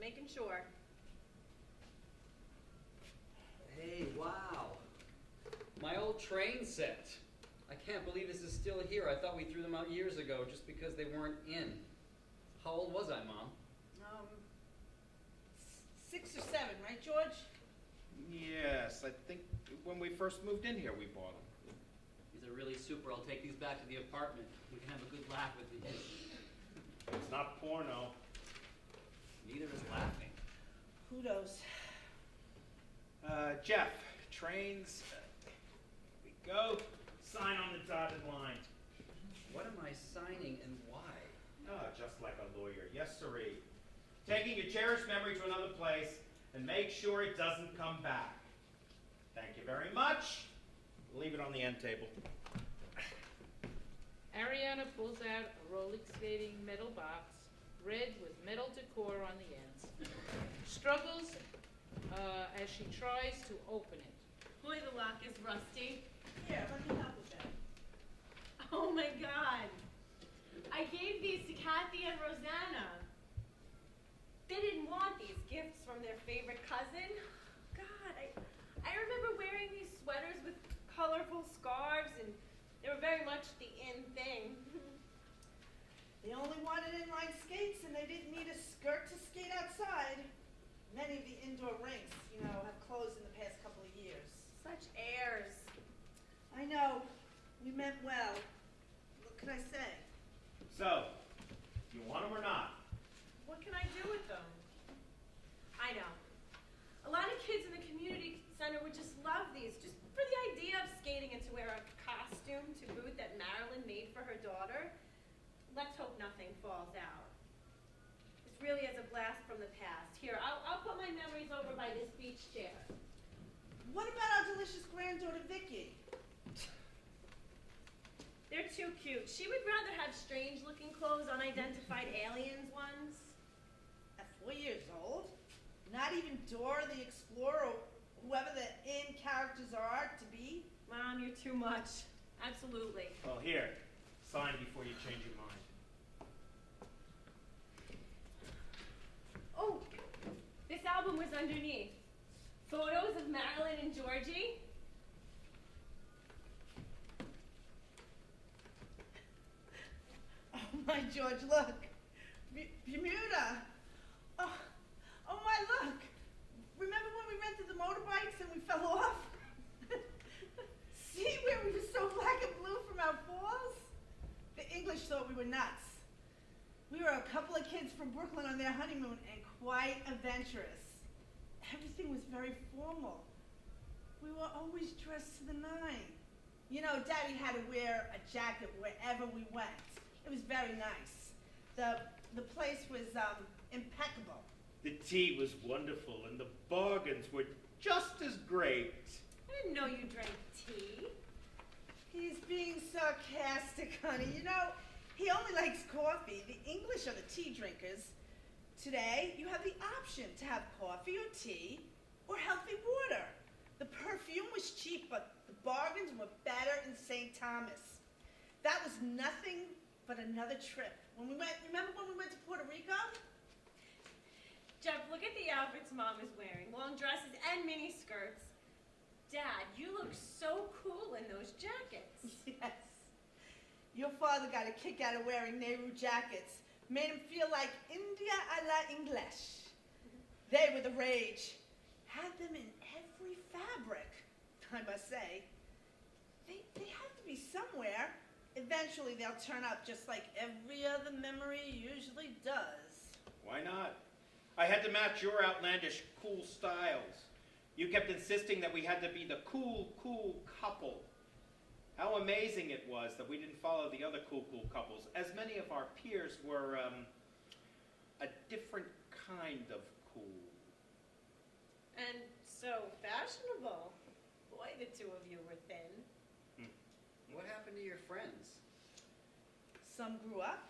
making sure. Hey, wow. My old train set. I can't believe this is still here. I thought we threw them out years ago just because they weren't in. How old was I, Mom? 6 or 7, right, George? Yes, I think when we first moved in here, we bought them. These are really super. I'll take these back to the apartment. We can have a good laugh with these. It's not porno. Neither is laughing. Kudos. Jeff, trains. Here we go. Sign on the dotted line. What am I signing and why? Oh, just like a lawyer. Yes, sirree. Taking your cherished memory to another place and make sure it doesn't come back. Thank you very much. Leave it on the end table. Ariana pulls out a roller skating metal box, red with metal decor on the ends. Struggles as she tries to open it. Boy, the lock is rusty. Here, let me help with that. Oh my God. I gave these to Kathy and Rosanna. They didn't want these gifts from their favorite cousin. God, I remember wearing these sweaters with colorful scarves, and they were very much the in thing. They only wanted inline skates, and they didn't need a skirt to skate outside. Many of the indoor rinks, have closed in the past couple of years. Such airs. I know. We meant well. What can I say? So, you want them or not? What can I do with them? I know. A lot of kids in the community center would just love these, just for the idea of skating and to wear a costume to boot that Marilyn made for her daughter. Let's hope nothing falls out. This really is a blast from the past. Here, I'll put my memories over by this beach chair. What about our delicious granddaughter, Vicky? They're too cute. She would rather have strange-looking clothes, unidentified aliens ones. At 4 years old? Not even Dora the Explorer, or whoever the in characters are to be? Mom, you're too much. Absolutely. Well, here. Sign before you change your mind. Oh, this album was underneath. Photos of Marilyn and Georgie. Oh my George, look. Bermuda. Oh my, look. Remember when we rented the motorbikes and we fell off? See where we were so black and blue from our falls? The English thought we were nuts. We were a couple of kids from Brooklyn on their honeymoon and quite adventurous. Everything was very formal. We were always dressed to the nine. Daddy had to wear a jacket wherever we went. It was very nice. The place was impeccable. The tea was wonderful, and the bargains were just as great. I didn't know you drank tea. He's being sarcastic, honey. He only likes coffee. The English are the tea drinkers. Today, you have the option to have coffee or tea or healthy water. The perfume was cheap, but the bargains were better in St. Thomas. That was nothing but another trip. Remember when we went to Puerto Rico? Jeff, look at the outfits Mom is wearing. Long dresses and mini skirts. Dad, you look so cool in those jackets. Yes. Your father got a kick out of wearing Nehru jackets. Made him feel like India a la English. They were the rage. Had them in every fabric, I must say. They have to be somewhere. Eventually they'll turn up just like every other memory usually does. Why not? I had to match your outlandish cool styles. You kept insisting that we had to be the cool couple. How amazing it was that we didn't follow the other cool couples, as many of our peers were a different kind of cool. And so fashionable. Boy, the two of you were thin. What happened to your friends? Some grew up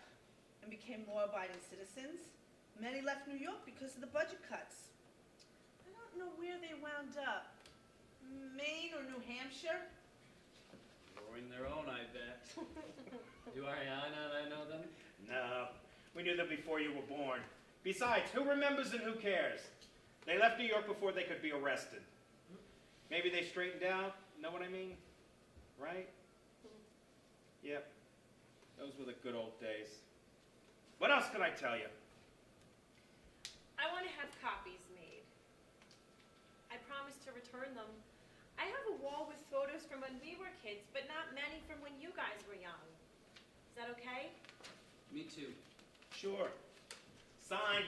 and became law-abiding citizens. Many left New York because of the budget cuts. I don't know where they wound up. Maine or New Hampshire? Growing their own, I bet. Do Ariana and I know them? No, we knew them before you were born. Besides, who remembers and who cares? They left New York before they could be arrested. Maybe they straightened out, know what I mean? Right? Yep. Those were the good old days. What else can I tell you? I want to have copies made. I promise to return them. I have a wall with photos from when we were kids, but not many from when you guys were young. Is that okay? Me too. Sure. Sign.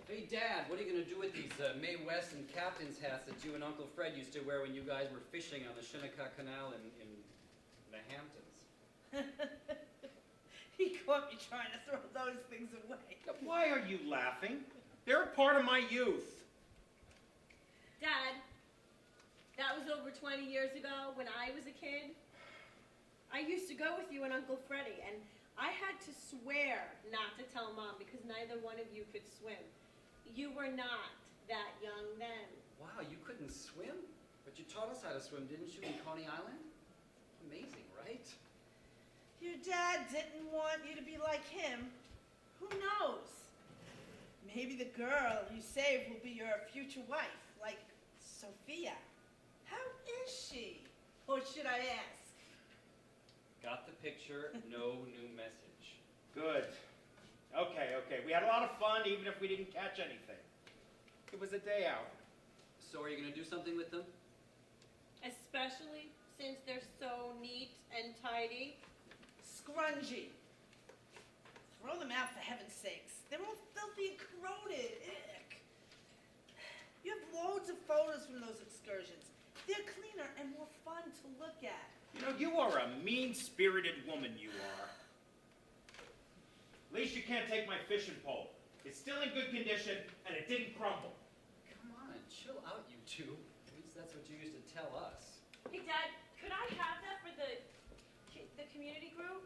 Hey, Dad, what are you going to do with these Mae West and captain's hats that you and Uncle Fred used to wear when you guys were fishing on the Shinnecock Canal in the Hamptons? He caught me trying to throw those things away. Why are you laughing? They're a part of my youth. Dad, that was over 20 years ago when I was a kid. I used to go with you and Uncle Freddie, and I had to swear not to tell Mom because neither one of you could swim. You were not that young then. Wow, you couldn't swim? But you taught us how to swim, didn't you, in Coney Island? Amazing, right? Your dad didn't want you to be like him. Who knows? Maybe the girl you saved will be your future wife, like Sophia. How is she? Or should I ask? Got the picture, no new message. Good. Okay. We had a lot of fun, even if we didn't catch anything. It was a day out. So are you going to do something with them? Especially since they're so neat and tidy. Scrungy. Throw them out for heaven's sakes. They're all filthy and corroded. Ick. You have loads of photos from those excursions. They're cleaner and more fun to look at. You know, you are a mean-spirited woman, you are. At least you can't take my fishing pole. It's still in good condition, and it didn't crumble. Come on, chill out, you two. At least that's what you used to tell us. Hey, Dad, could I have that for the community group?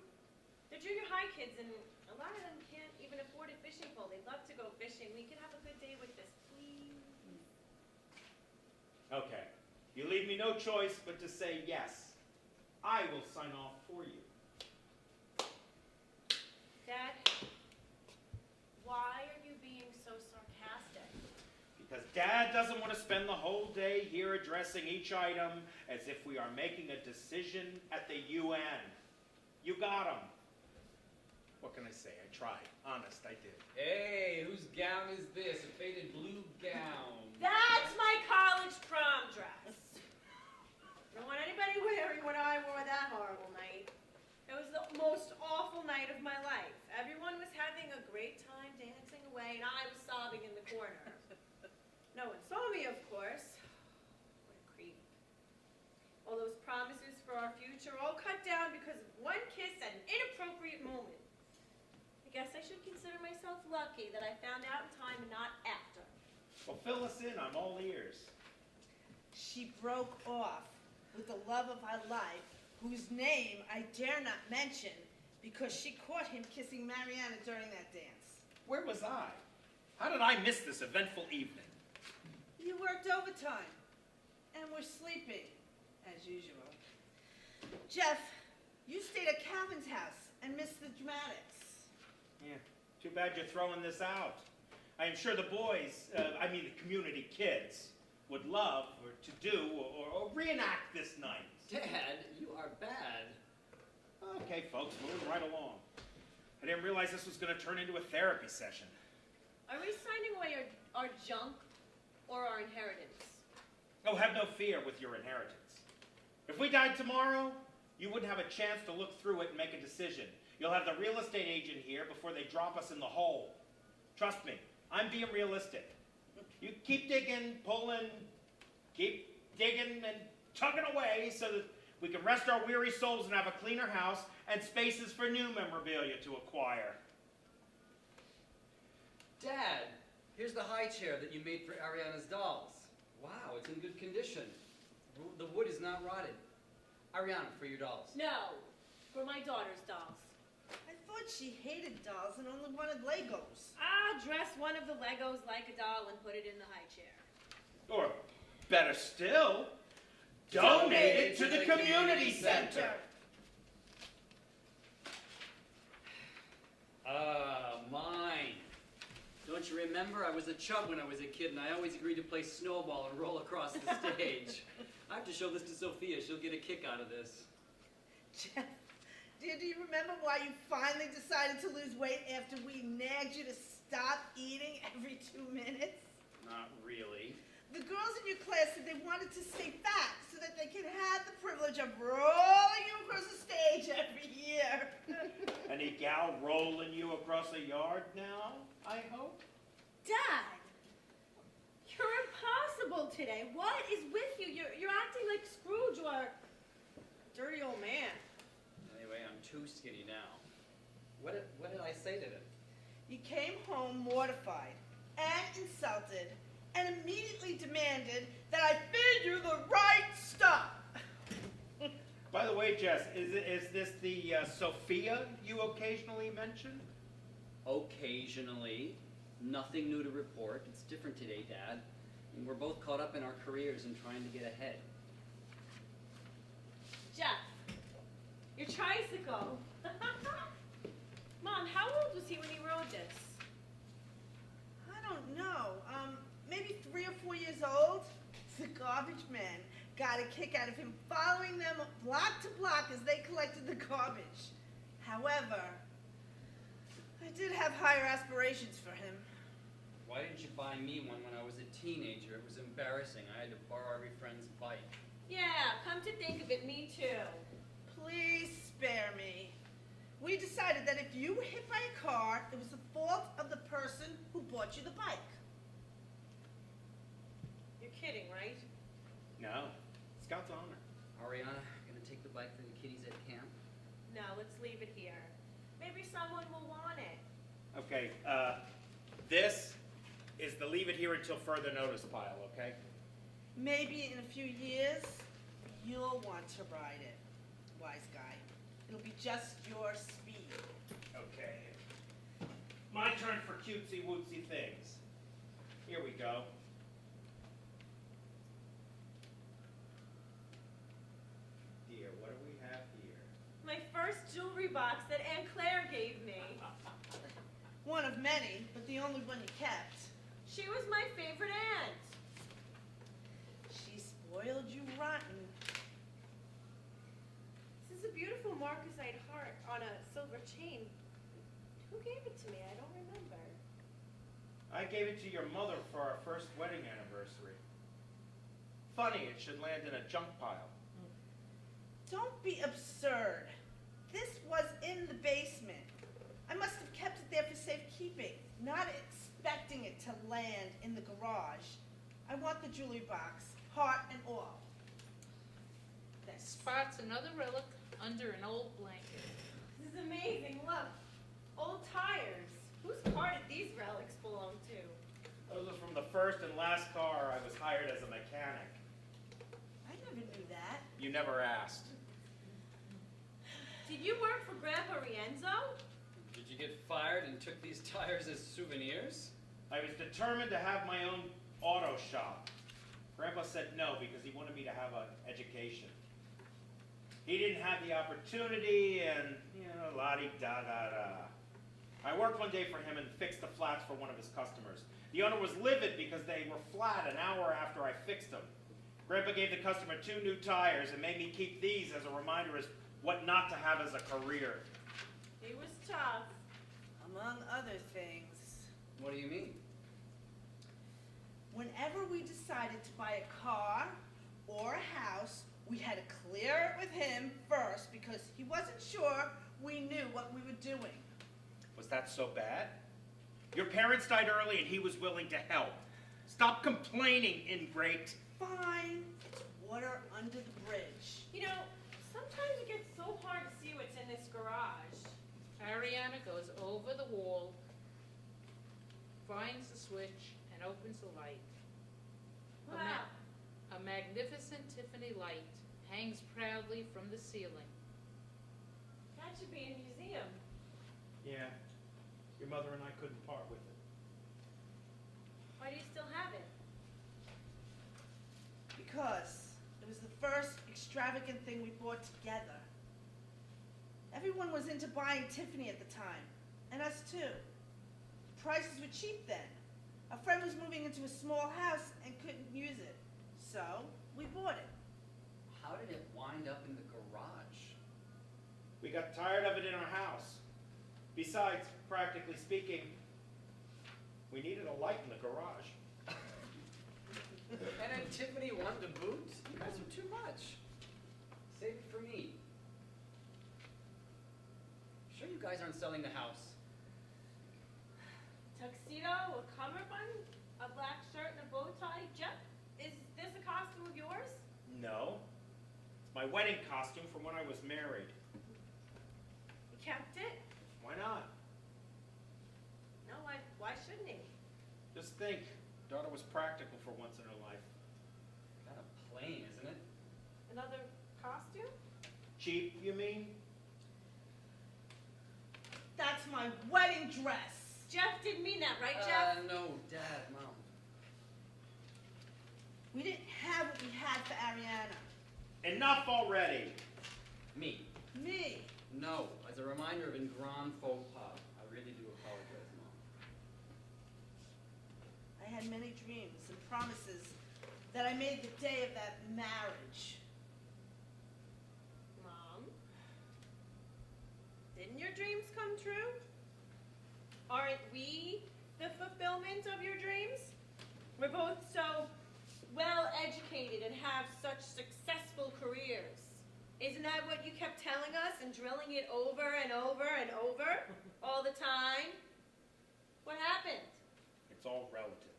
They're junior high kids, and a lot of them can't even afford a fishing pole. They love to go fishing. We could have a good day with this, please. Okay. You leave me no choice but to say yes. I will sign off for you. Dad, why are you being so sarcastic? Because Dad doesn't want to spend the whole day here addressing each item as if we are making a decision at the UN. You got him. What can I say? I tried. Honest, I did. Hey, whose gown is this? A faded blue gown. That's my college prom dress. Don't want anybody wearing what I wore that horrible night. It was the most awful night of my life. Everyone was having a great time dancing away, and I was sobbing in the corner. No one saw me, of course. What a creep. All those promises for our future all cut down because of one kiss at an inappropriate moment. I guess I should consider myself lucky that I found out in time and not after. Well, fill us in. I'm all ears. She broke off with the love of her life, whose name I dare not mention because she caught him kissing Mariana during that dance. Where was I? How did I miss this eventful evening? You worked overtime and were sleeping, as usual. Jeff, you stayed at Calvin's house and missed the dramatics. Yeah, too bad you're throwing this out. I am sure the boys, the community kids, would love or to do or reenact this night. Dad, you are bad. Okay, folks, moving right along. I didn't realize this was going to turn into a therapy session. Are we signing away our junk or our inheritance? Oh, have no fear with your inheritance. If we died tomorrow, you wouldn't have a chance to look through it and make a decision. You'll have the real estate agent here before they drop us in the hole. Trust me, I'm being realistic. You keep digging, pulling, keep digging and tugging away so that we can rest our weary souls and have a cleaner house and spaces for new memorabilia to acquire. Dad, here's the high chair that you made for Ariana's dolls. Wow, it's in good condition. The wood is not rotted. Ariana, for your dolls. No, for my daughter's dolls. I thought she hated dolls and only wanted Legos. I'll dress one of the Legos like a doll and put it in the high chair. Or better still, donate it to the community center. Mine. Don't you remember? I was a chub when I was a kid, and I always agreed to play snowball and roll across the stage. I have to show this to Sophia. She'll get a kick out of this. Jeff, do you remember why you finally decided to lose weight after we nagged you to stop eating every 2 minutes? Not really. The girls in your class said they wanted to stay fat so that they could have the privilege of rolling you across the stage every year. Any gal rolling you across the yard now, I hope? Dad, you're impossible today. What is with you? You're acting like Scrooge or dirty old man. Anyway, I'm too skinny now. What did I say to them? You came home mortified and insulted and immediately demanded that I feed you the right stuff. By the way, Jess, is this the Sophia you occasionally mention? Occasionally. Nothing new to report. It's different today, Dad. And we're both caught up in our careers and trying to get ahead. Jeff, your tricycle. Mom, how old was he when he rode this? I don't know. Maybe 3 or 4 years old. The garbage man got a kick out of him following them block to block as they collected the garbage. However, I did have higher aspirations for him. Why didn't you buy me one when I was a teenager? It was embarrassing. I had to borrow every friend's bike. Yeah, come to think of it, me too. Please spare me. We decided that if you were hit by a car, it was the fault of the person who bought you the bike. You're kidding, right? No. Scout's honor. Ariana, gonna take the bike for the kiddies at camp? No, let's leave it here. Maybe someone will want it. Okay, this is the leave it here until further notice pile, okay? Maybe in a few years, you'll want to ride it, wise guy. It'll be just your speed. Okay. My turn for cutesy wootsy things. Here we go. Dear, what do we have here? My first jewelry box that Aunt Claire gave me. One of many, but the only one you kept. She was my favorite aunt. She spoiled you rotten. This is a beautiful marcasite heart on a silver chain. Who gave it to me? I don't remember. I gave it to your mother for our first wedding anniversary. Funny, it should land in a junk pile. Don't be absurd. This was in the basement. I must have kept it there for safekeeping, not expecting it to land in the garage. I want the jewelry box, heart and all. Spots another relic under an old blanket. This is amazing. Look, old tires. Whose car did these relics belong to? Those are from the first and last car I was hired as a mechanic. I never knew that. You never asked. Did you work for Grandpa Rienzo? Did you get fired and took these tires as souvenirs? I was determined to have my own auto shop. Grandpa said no because he wanted me to have an education. He didn't have the opportunity and, la-di-da-da-da. I worked one day for him and fixed the flats for one of his customers. The owner was livid because they were flat an hour after I fixed them. Grandpa gave the customer 2 new tires and made me keep these as a reminder as what not to have as a career. He was tough. Among other things. What do you mean? Whenever we decided to buy a car or a house, we had to clear it with him first because he wasn't sure we knew what we were doing. Was that so bad? Your parents died early and he was willing to help. Stop complaining, ingrate. Fine, it's water under the bridge. You know, sometimes it gets so hard to see what's in this garage. Ariana goes over the wall, finds the switch, and opens the light. Wow. A magnificent Tiffany light hangs proudly from the ceiling. That should be in a museum. Yeah, your mother and I couldn't part with it. Why do you still have it? Because it was the first extravagant thing we bought together. Everyone was into buying Tiffany at the time, And us too. Prices were cheap then. A friend was moving into a small house and couldn't use it. So, we bought it. How did it wind up in the garage? We got tired of it in our house. Besides, practically speaking, we needed a light in the garage. And then Tiffany wanted to boot? You guys are too much. Save it for me. Sure you guys aren't selling the house? Tuxedo, a cummerbund, a black shirt and a bow tie. Jeff, is this a costume of yours? No. It's my wedding costume from when I was married. You kept it? Why not? No, why shouldn't he? Just think, daughter was practical for once in her life. Kind of plain, isn't it? Another costume? Cheap, you mean? That's my wedding dress. Jeff didn't mean that, right, Jeff? No, Dad, Mom. We didn't have what we had for Ariana. Enough already! Me. Me. No, as a reminder of in grand faux pas. I really do apologize, Mom. I had many dreams and promises that I made the day of that marriage. Mom? Didn't your dreams come true? Aren't we the fulfillment of your dreams? We're both so well educated and have such successful careers. Isn't that what you kept telling us and drilling it over and over and over all the time? What happened? It's all relative.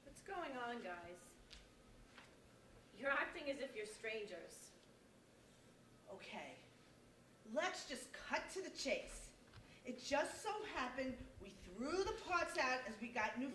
What's going on, guys? You're acting as if you're strangers. Okay, let's just cut to the chase. It just so happened we threw the parts out as we got new